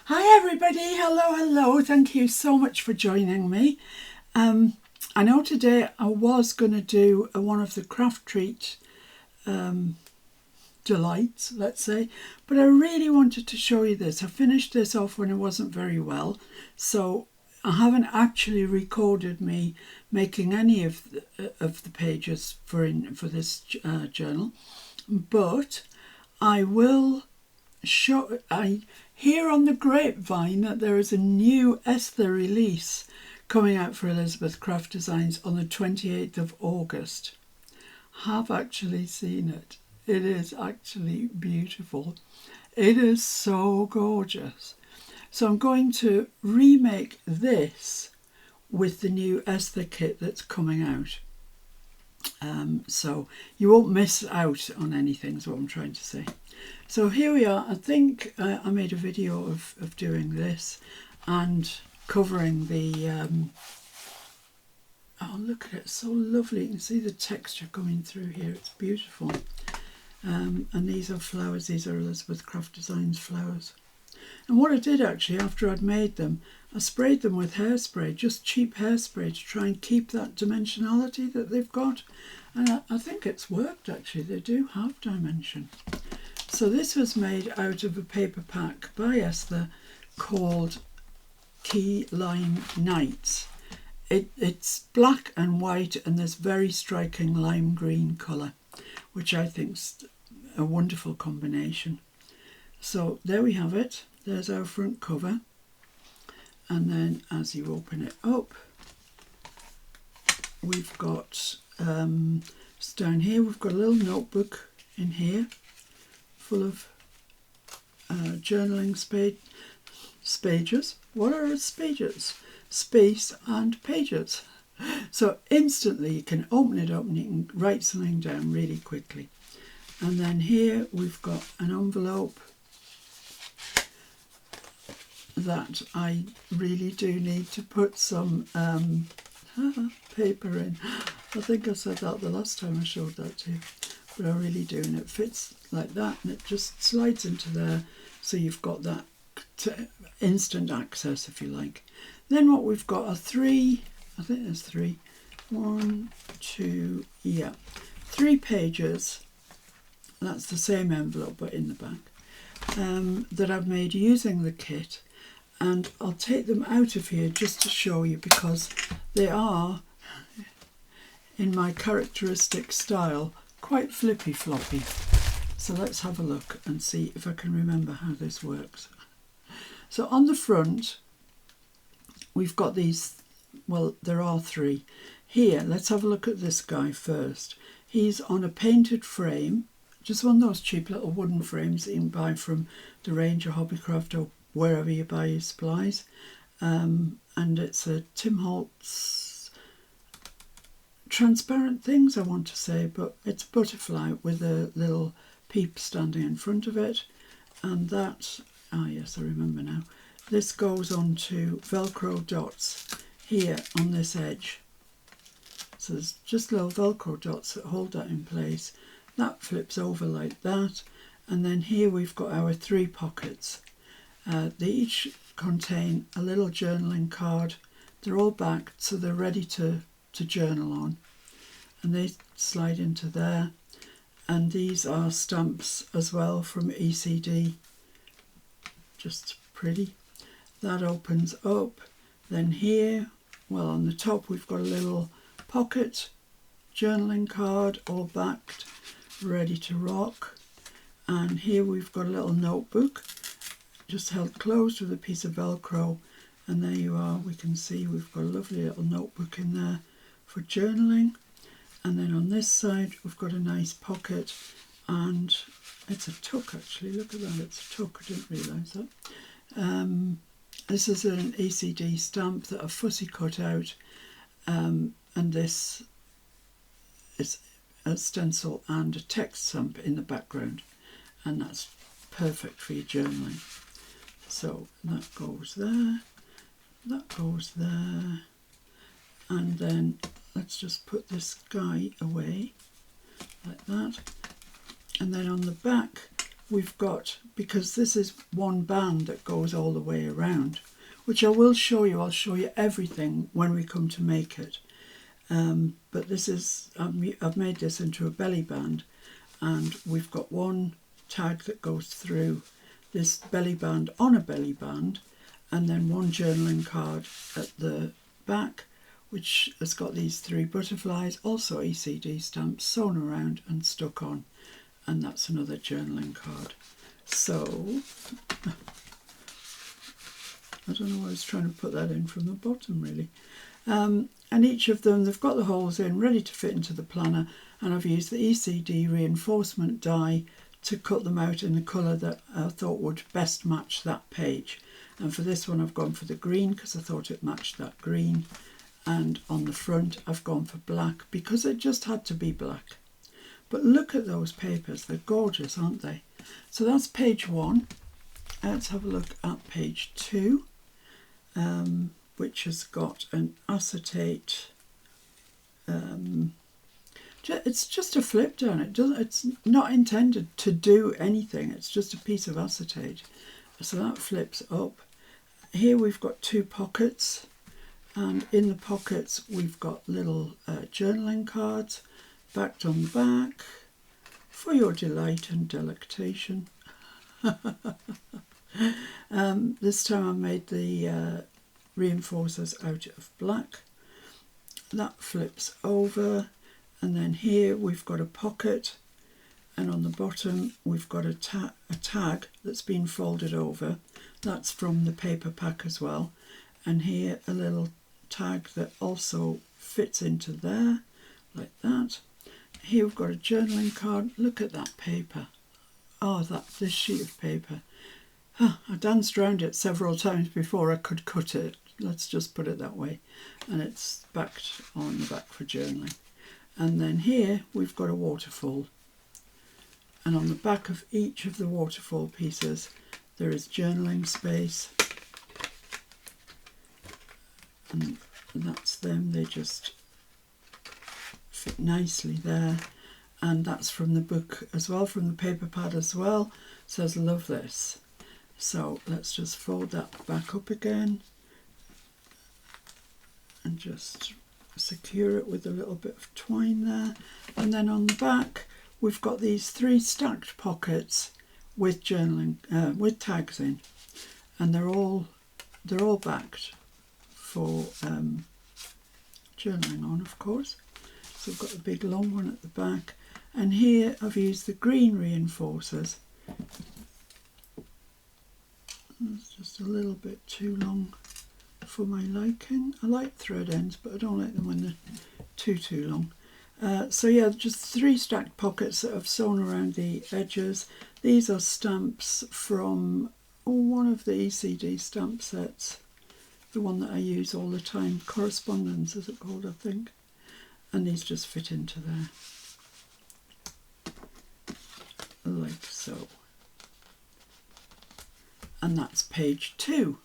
Hi everybody, hello, thank you so much for joining me. I know today I was going to do one of the craft treat delights, let's say, but I really wanted to show you this. I finished this off when I wasn't very well, so I haven't actually recorded me making any of the pages for this journal, but I will show. I hear on the grapevine that there is a new Esther release coming out for Elizabeth Craft Designs on the 28th of August. Have actually seen it. It is actually beautiful. It is so gorgeous. So I'm going to remake this with the new Esther kit that's coming out. So you won't miss out on anything is what I'm trying to say. So here we are. I think I made a video of doing this and covering the oh, look at it, it's so lovely. You can see the texture coming through here. It's beautiful. And these are flowers. These are Elizabeth Craft Designs flowers. And what I did actually, after I'd made them, I sprayed them with hairspray, just cheap hairspray, to try and keep that dimensionality that they've got. And I think it's worked actually. They do have dimension. So this was made out of a paper pack by Esther called Key Lime Nights. It's black and white, and there's very striking lime green colour, which I think's a wonderful combination. So there we have it. There's our front cover. And then as you open it up, we've got, down here, we've got a little notebook in here full of journaling pages. What are pages? Space and pages. So instantly you can open it up and you can write something down really quickly. And then here we've got an envelope that I really do need to put some paper in. I think I said that the last time I showed that to you, but I really do, and it fits like that and it just slides into there, so you've got that instant access if you like. Then what we've got are three, I think there's three, 1, 2, yeah, 3 pages. That's the same envelope but in the back, that I've made using the kit. And I'll take them out of here just to show you, because they are, in my characteristic style, quite flippy floppy. So let's have a look and see if I can remember how this works. So on the front, we've got these, well, there are 3. Here, let's have a look at this guy first. He's on a painted frame, just one of those cheap little wooden frames that you can buy from the Range or Hobbycraft or wherever you buy your supplies. And it's a Tim Holtz transparent things, I want to say, but it's a butterfly with a little peep standing in front of it. And that, ah yes, I remember now. This goes on to Velcro dots here on this edge. So there's just little Velcro dots that hold that in place. That flips over like that. And then here we've got our 3 pockets. They each contain a little journaling card. They're all backed, so they're ready to journal on. And they slide into there. And these are stamps as well from ECD. Just pretty. That opens up. Then here, well, on the top we've got a little pocket journaling card, all backed, ready to rock. And here we've got a little notebook, just held closed with a piece of Velcro. And there you are, we can see we've got a lovely little notebook in there for journaling. And then on this side we've got a nice pocket, and it's a tuck actually, look at that, it's a tuck, I didn't realise that. This is an ECD stamp that I've fussy cut out, and this is a stencil and a text stamp in the background, and that's perfect for your journaling. So that goes there, that goes there, and then let's just put this guy away like that. And then on the back we've got, because this is one band that goes all the way around, which I will show you. I'll show you everything when we come to make it. But this is, I've made this into a belly band, and we've got one tag that goes through this belly band on a belly band, and then one journaling card at the back, which has got these 3 butterflies, also ECD stamps, sewn around and stuck on, and that's another journaling card. So, I don't know why I was trying to put that in from the bottom really. And each of them, they've got the holes in, ready to fit into the planner, and I've used the ECD reinforcement die to cut them out in the colour that I thought would best match that page. And for this one I've gone for the green because I thought it matched that green, and on the front I've gone for black because it just had to be black. But look at those papers, they're gorgeous, aren't they? So that's page 1. Let's have a look at page 2, which has got an acetate. It's just a flip down. It's not intended to do anything. It's just a piece of acetate. So that flips up. Here we've got 2 pockets, and in the pockets we've got little journaling cards backed on the back for your delight and delectation. This time I made the reinforcers out of black. That flips over, and then here we've got a pocket, and on the bottom we've got a tag that's been folded over. That's from the paper pack as well. And here a little tag that also fits into there, like that. Here we've got a journaling card. Look at that paper. Oh, this sheet of paper. I danced around it several times before I could cut it. Let's just put it that way. And it's backed on the back for journaling. And then here we've got a waterfall. And on the back of each of the waterfall pieces there is journaling space. And that's them. They just fit nicely there. And that's from the book as well, from the paper pad as well. It says love this. So let's just fold that back up again and just secure it with a little bit of twine there. And then on the back we've got these 3 stacked pockets with journaling with tags in, and they're all backed for journaling on, of course. So I've got the big long one at the back, and here I've used the green reinforcers. It's just a little bit too long for my liking. I like thread ends, but I don't like them when they're too long. So yeah, just 3 stacked pockets that I've sewn around the edges. These are stamps from one of the ECD stamp sets, the one that I use all the time. Correspondence is it called, I think. And these just fit into there, like so. And that's page 2.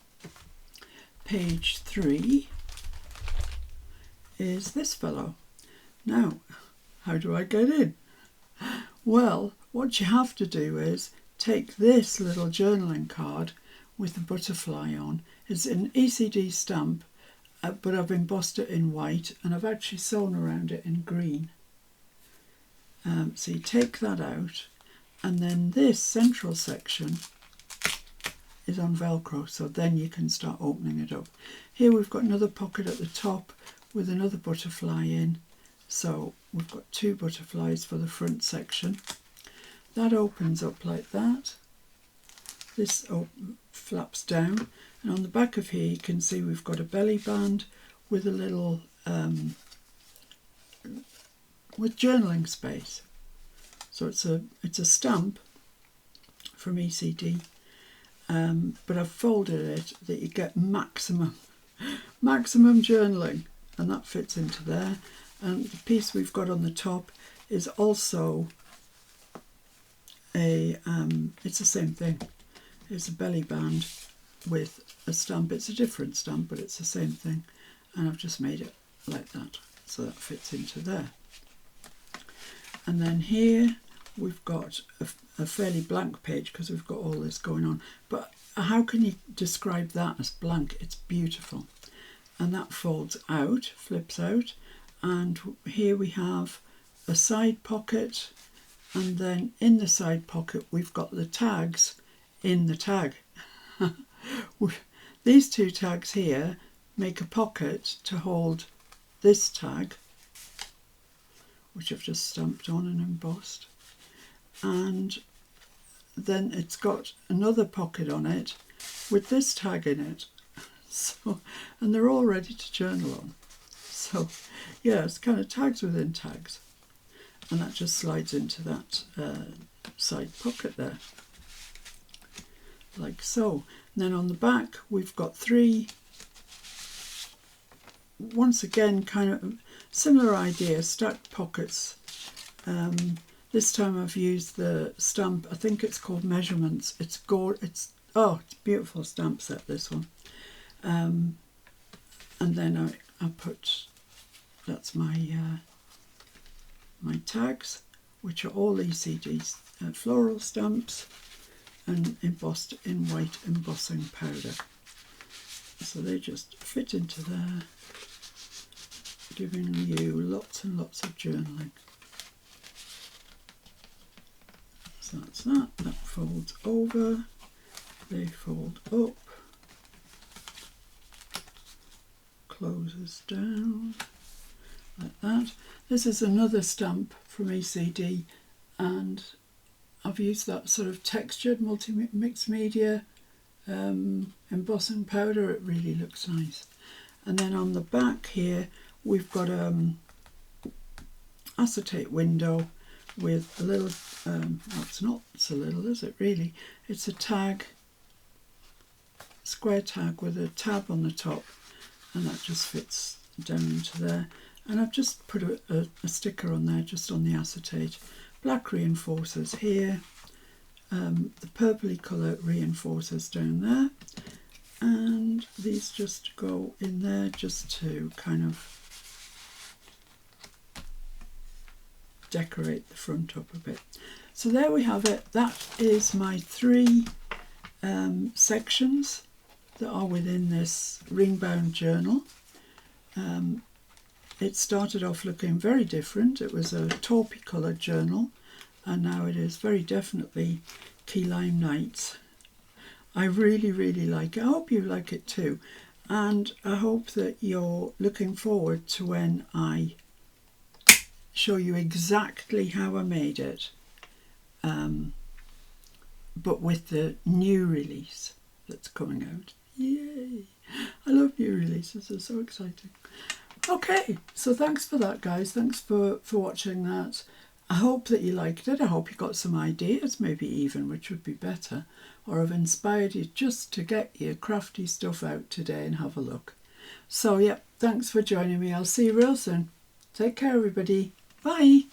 Page 3 is this fellow. Now, how do I get in? Well, what you have to do is take this little journaling card with the butterfly on. It's an ECD stamp, but I've embossed it in white, and I've actually sewn around it in green. So you take that out, and then this central section is on Velcro, so then you can start opening it up. Here we've got another pocket at the top with another butterfly in, so we've got 2 butterflies for the front section. That opens up like that. This flaps down, and on the back of here you can see we've got a belly band with a little with journaling space. So it's a stamp from ECD, but I've folded it that you get maximum journaling, and that fits into there. And the piece we've got on the top is also it's the same thing. It's a belly band with a stamp. It's a different stamp, but it's the same thing. And I've just made it like that, so that fits into there. And then here we've got a fairly blank page because we've got all this going on. But how can you describe that as blank? It's beautiful. And that folds out, flips out. And here we have a side pocket. And then in the side pocket, we've got the tags in the tag. These two tags here make a pocket to hold this tag, which I've just stamped on and embossed. And then it's got another pocket on it with this tag in it. So, and they're all ready to journal on. So yeah, it's kind of tags within tags. And that just slides into that side pocket there, like so. And then on the back we've got three, once again kind of similar idea, stacked pockets. This time I've used the stamp, I think it's called Measurements. It's it's a beautiful stamp set, this one. And then I put, that's my my tags, which are all ECD floral stamps and embossed in white embossing powder. So they just fit into there, giving you lots and lots of journaling. So that's that. That folds over, they fold up, closes down like that. This is another stamp from ECD, and I've used that sort of textured mixed media embossing powder. It really looks nice. And then on the back here we've got acetate window with a little well, it's not so little, is it really? It's a tag, square tag with a tab on the top, and that just fits down into there. And I've just put a sticker on there, just on the acetate. Black reinforcers here, the purpley colour reinforcers down there, and these just go in there just to kind of decorate the front up a bit. So there we have it. That is my three sections that are within this ring-bound journal. It started off looking very different. It was a taupe coloured journal, and now it is very definitely Key Lime Nights. I really, really like it. I hope you like it too, and I hope that you're looking forward to when I show you exactly how I made it, but with the new release that's coming out. Yay! I love new releases, they're so exciting. Okay, so thanks for that, guys. Thanks for watching that. I hope that you liked it. I hope you got some ideas, maybe even, which would be better, or have inspired you just to get your crafty stuff out today and have a look. So yeah, thanks for joining me. I'll see you real soon. Take care, everybody. Bye.